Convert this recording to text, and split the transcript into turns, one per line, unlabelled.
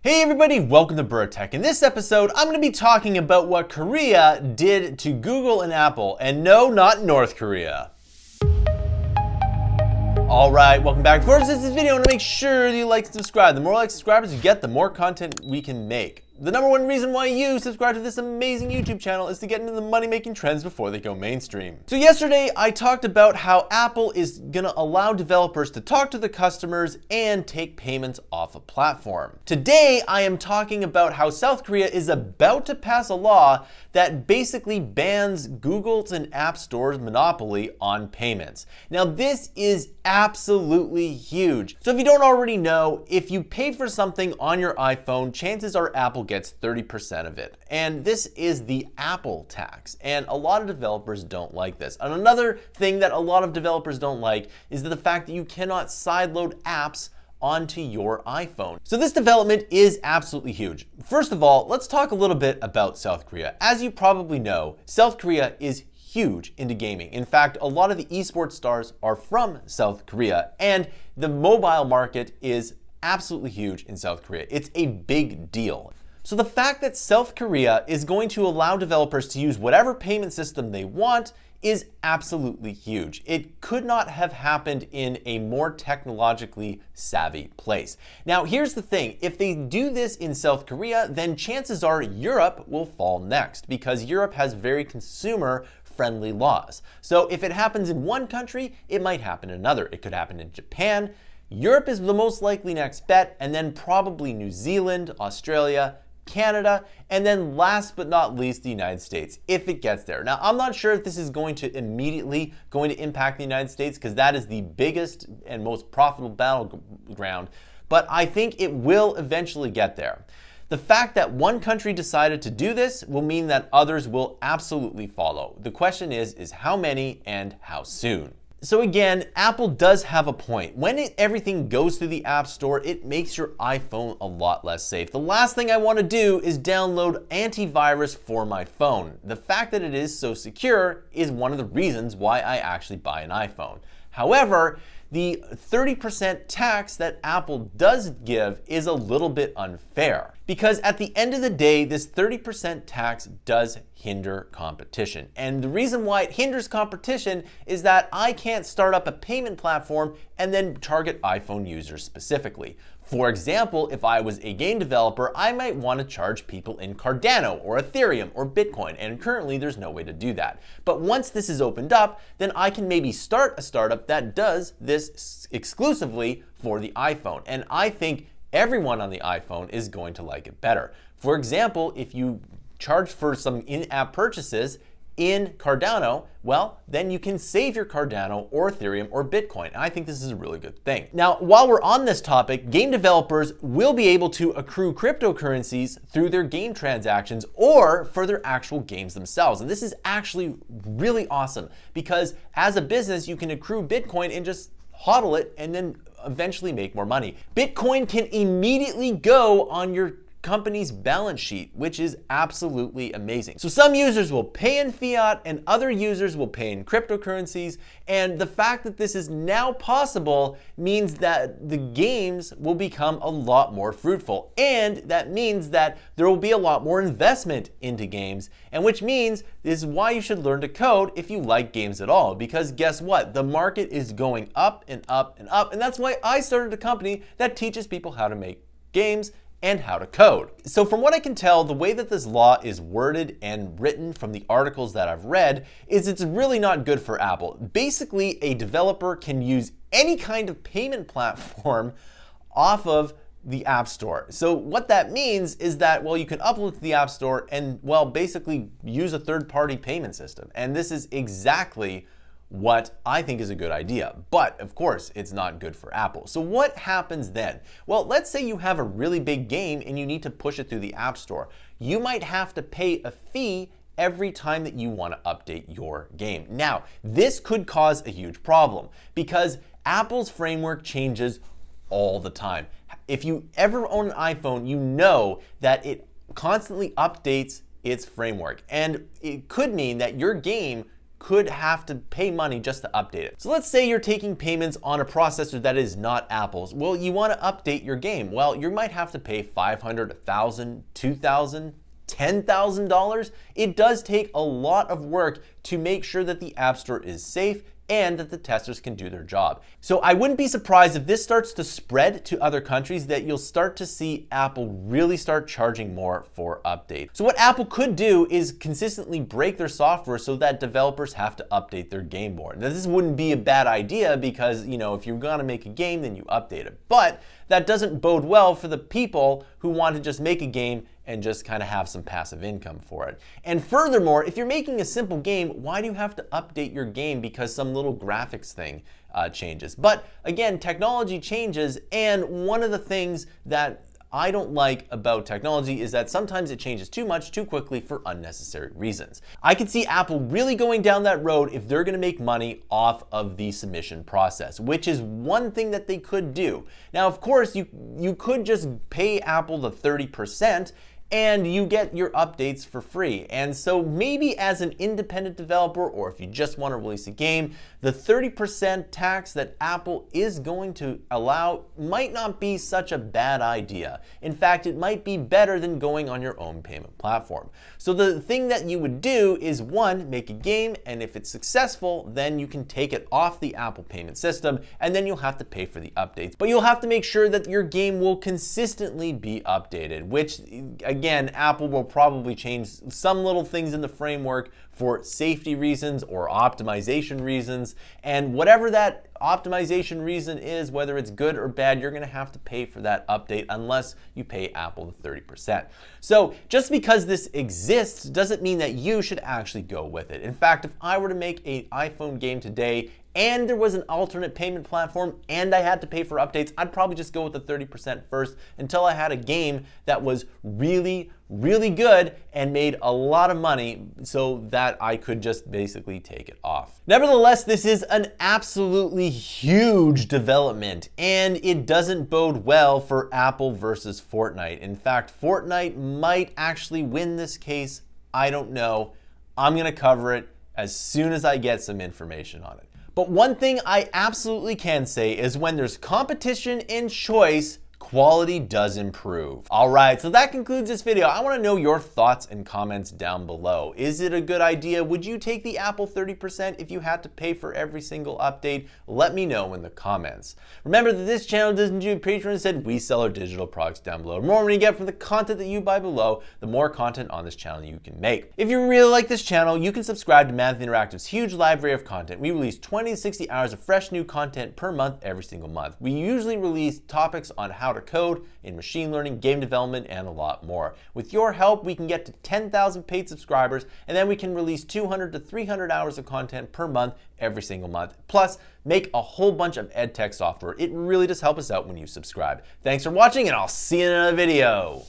Hey everybody, welcome to Bura. In this episode, I'm going to be talking about what Korea did to Google and Apple, and no, not North Korea. Alright, welcome back. Before this video, I want to make sure you like and subscribe. The more like subscribers you get, the more content we can make. The number one reason why you subscribe to this amazing YouTube channel is to get into the money-making trends before they go mainstream. So yesterday, I talked about how Apple is gonna allow developers to talk to the customers and take payments off a platform. Today, I am talking about how South Korea is about to pass a law that basically bans Google's and App Store's monopoly on payments. Now, this is absolutely huge. So if you don't already know, if you paid for something on your iPhone, chances are Apple gets 30% of it. And this is the Apple tax. And a lot of developers don't like this. And another thing that a lot of developers don't like is the fact that you cannot sideload apps onto your iPhone. So this development is absolutely huge. First of all, let's talk a little bit about South Korea. As you probably know, South Korea is huge into gaming. In fact, a lot of the esports stars are from South Korea, and the mobile market is absolutely huge in South Korea. It's a big deal. So the fact that South Korea is going to allow developers to use whatever payment system they want is absolutely huge. It could not have happened in a more technologically savvy place. Now, here's the thing. If they do this in South Korea, then chances are Europe will fall next because Europe has very consumer-friendly laws. So if it happens in one country, it might happen in another. It could happen in Japan. Europe is the most likely next bet, and then probably New Zealand, Australia, Canada, and then last but not least, the United States, if it gets there. Now, I'm not sure if this is going to immediately impact the United States because that is the biggest and most profitable battleground, but I think it will eventually get there. The fact that one country decided to do this will mean that others will absolutely follow. The question is how many and how soon? So again, Apple does have a point. When everything goes through the App Store, it makes your iPhone a lot less safe. The last thing I want to do is download antivirus for my phone. The fact that it is so secure is one of the reasons why I actually buy an iPhone. However, the 30% tax that Apple does give is a little bit unfair because at the end of the day, this 30% tax does hinder competition. And the reason why it hinders competition is that I can't start up a payment platform and then target iPhone users specifically. For example, if I was a game developer, I might want to charge people in Cardano or Ethereum or Bitcoin, and currently there's no way to do that. But once this is opened up, then I can maybe start a startup that does this exclusively for the iPhone. And I think everyone on the iPhone is going to like it better. For example, if you charge for some in-app purchases in Cardano, well, then you can save your Cardano or Ethereum or Bitcoin. And I think this is a really good thing. Now, while we're on this topic, game developers will be able to accrue cryptocurrencies through their game transactions or for their actual games themselves. And this is actually really awesome because as a business, you can accrue Bitcoin and just hodl it and then eventually make more money. Bitcoin can immediately go on your company's balance sheet, which is absolutely amazing. So some users will pay in fiat and other users will pay in cryptocurrencies. And the fact that this is now possible means that the games will become a lot more fruitful. And that means that there will be a lot more investment into games, and which means this is why you should learn to code if you like games at all. Because guess what? The market is going up and up and up. And that's why I started a company that teaches people how to make games and how to code. So from what I can tell, the way that this law is worded and written from the articles that I've read is it's really not good for Apple. Basically, a developer can use any kind of payment platform off of the App Store. So what that means is that, well, you can upload to the App Store and, well, basically use a third-party payment system. And this is exactly what I think is a good idea. But of course, it's not good for Apple. So what happens then? Well, let's say you have a really big game and you need to push it through the App Store. You might have to pay a fee every time that you want to update your game. Now, this could cause a huge problem because Apple's framework changes all the time. If you ever own an iPhone, you know that it constantly updates its framework. And it could mean that your game could have to pay money just to update it. So let's say you're taking payments on a processor that is not Apple's. Well, you want to update your game. Well, you might have to pay $500, $1,000, $2,000, $10,000. It does take a lot of work to make sure that the App Store is safe and that the testers can do their job. So I wouldn't be surprised if this starts to spread to other countries, that you'll start to see Apple really start charging more for updates. So what Apple could do is consistently break their software so that developers have to update their game more. Now this wouldn't be a bad idea because, if you're gonna make a game, then you update it. But that doesn't bode well for the people who want to just make a game and just kind of have some passive income for it. And furthermore, if you're making a simple game, why do you have to update your game because some little graphics thing changes? But again, technology changes, and one of the things that I don't like about technology is that sometimes it changes too much, too quickly for unnecessary reasons. I could see Apple really going down that road if they're gonna make money off of the submission process, which is one thing that they could do. Now, of course, you could just pay Apple the 30% and you get your updates for free. And so maybe as an independent developer, or if you just want to release a game, the 30% tax that Apple is going to allow might not be such a bad idea. In fact, it might be better than going on your own payment platform. So the thing that you would do is, one, make a game, and if it's successful, then you can take it off the Apple payment system, and then you'll have to pay for the updates. But you'll have to make sure that your game will consistently be updated, which, again, Apple will probably change some little things in the framework for safety reasons or optimization reasons. And whatever that optimization reason is, whether it's good or bad, you're gonna have to pay for that update unless you pay Apple the 30%. So just because this exists doesn't mean that you should actually go with it. In fact, if I were to make an iPhone game today and there was an alternate payment platform and I had to pay for updates, I'd probably just go with the 30% first until I had a game that was really, really good and made a lot of money so that I could just basically take it off. Nevertheless, this is an absolutely huge development, and it doesn't bode well for Apple versus Fortnite. In fact, Fortnite might actually win this case. I don't know. I'm gonna cover it as soon as I get some information on it. But one thing I absolutely can say is when there's competition and choice, quality does improve. All right, so that concludes this video. I want to know your thoughts and comments down below. Is it a good idea? Would you take the Apple 30% if you had to pay for every single update? Let me know in the comments. Remember that this channel doesn't do Patreon. Instead, we sell our digital products down below. The more money you get from the content that you buy below, the more content on this channel you can make. If you really like this channel, you can subscribe to Manthey Interactive's huge library of content. We release 20 to 60 hours of fresh new content per month every single month. We usually release topics on how to code, in machine learning, game development, and a lot more. With your help, we can get to 10,000 paid subscribers, and then we can release 200 to 300 hours of content per month every single month. Plus, make a whole bunch of ed tech software. It really does help us out when you subscribe. Thanks for watching, and I'll see you in another video.